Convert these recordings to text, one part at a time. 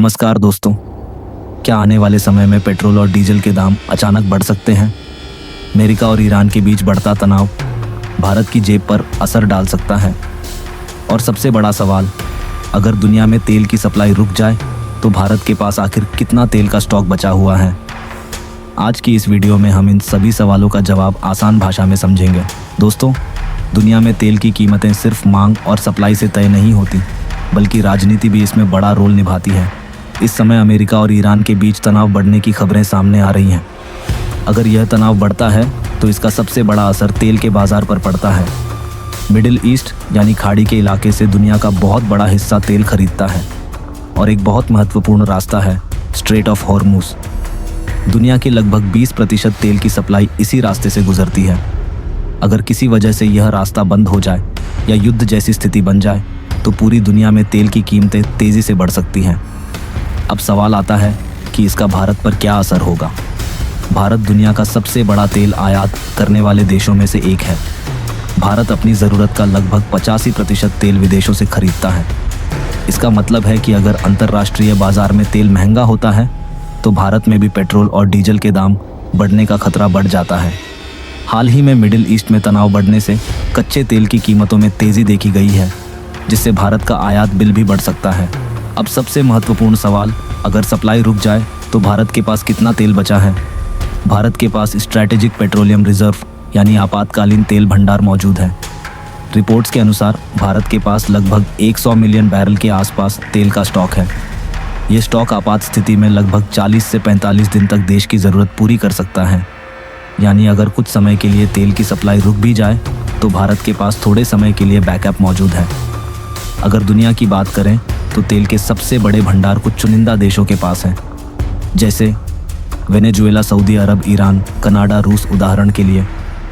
नमस्कार दोस्तों। क्या आने वाले समय में पेट्रोल और डीजल के दाम अचानक बढ़ सकते हैं? अमेरिका और ईरान के बीच बढ़ता तनाव भारत की जेब पर असर डाल सकता है। और सबसे बड़ा सवाल, अगर दुनिया में तेल की सप्लाई रुक जाए तो भारत के पास आखिर कितना तेल का स्टॉक बचा हुआ है? आज की इस वीडियो में हम इन सभी सवालों का जवाब आसान भाषा में समझेंगे। दोस्तों, दुनिया में तेल की कीमतें सिर्फ मांग और सप्लाई से तय नहीं होती, बल्कि राजनीति भी इसमें बड़ा रोल निभाती है। इस समय अमेरिका और ईरान के बीच तनाव बढ़ने की खबरें सामने आ रही हैं। अगर यह तनाव बढ़ता है तो इसका सबसे बड़ा असर तेल के बाजार पर पड़ता है। मिडिल ईस्ट यानी खाड़ी के इलाके से दुनिया का बहुत बड़ा हिस्सा तेल खरीदता है और एक बहुत महत्वपूर्ण रास्ता है स्ट्रेट ऑफ हॉर्मुज। दुनिया की लगभग 20% तेल की सप्लाई इसी रास्ते से गुजरती है। अगर किसी वजह से यह रास्ता बंद हो जाए या युद्ध जैसी स्थिति बन जाए तो पूरी दुनिया में तेल की कीमतें तेजी से बढ़ सकती हैं। अब सवाल आता है कि इसका भारत पर क्या असर होगा। भारत दुनिया का सबसे बड़ा तेल आयात करने वाले देशों में से एक है। भारत अपनी ज़रूरत का लगभग 85% तेल विदेशों से खरीदता है। इसका मतलब है कि अगर अंतर्राष्ट्रीय बाजार में तेल महंगा होता है तो भारत में भी पेट्रोल और डीजल के दाम बढ़ने का खतरा बढ़ जाता है। हाल ही में मिडिल ईस्ट में तनाव बढ़ने से कच्चे तेल की कीमतों में तेज़ी देखी गई है, जिससे भारत का आयात बिल भी बढ़ सकता है। अब सबसे महत्वपूर्ण सवाल, अगर सप्लाई रुक जाए तो भारत के पास कितना तेल बचा है? भारत के पास स्ट्रैटेजिक पेट्रोलियम रिजर्व यानी आपातकालीन तेल भंडार मौजूद है। रिपोर्ट्स के अनुसार भारत के पास लगभग 100 मिलियन बैरल के आसपास तेल का स्टॉक है। ये स्टॉक आपात स्थिति में लगभग 40 से 45 दिन तक देश की ज़रूरत पूरी कर सकता है। यानी अगर कुछ समय के लिए तेल की सप्लाई रुक भी जाए तो भारत के पास थोड़े समय के लिए बैकअप मौजूद है। अगर दुनिया की बात करें तो तेल के सबसे बड़े भंडार कुछ चुनिंदा देशों के पास हैं, जैसे वेनेजुएला, सऊदी अरब, ईरान, कनाडा, रूस। उदाहरण के लिए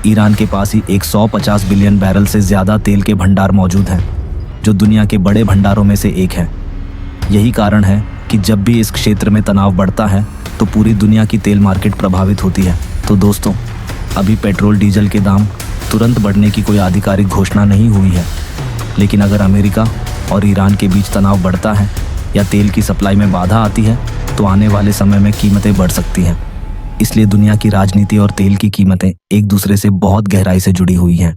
ईरान के पास ही 150 बिलियन बैरल से ज़्यादा तेल के भंडार मौजूद हैं, जो दुनिया के बड़े भंडारों में से एक है। यही कारण है कि जब भी इस क्षेत्र में तनाव बढ़ता है तो पूरी दुनिया की तेल मार्केट प्रभावित होती है। तो दोस्तों, अभी पेट्रोल डीजल के दाम तुरंत बढ़ने की कोई आधिकारिक घोषणा नहीं हुई है, लेकिन अगर अमेरिका और ईरान के बीच तनाव बढ़ता है या तेल की सप्लाई में बाधा आती है तो आने वाले समय में कीमतें बढ़ सकती हैं। इसलिए दुनिया की राजनीति और तेल की कीमतें एक दूसरे से बहुत गहराई से जुड़ी हुई हैं।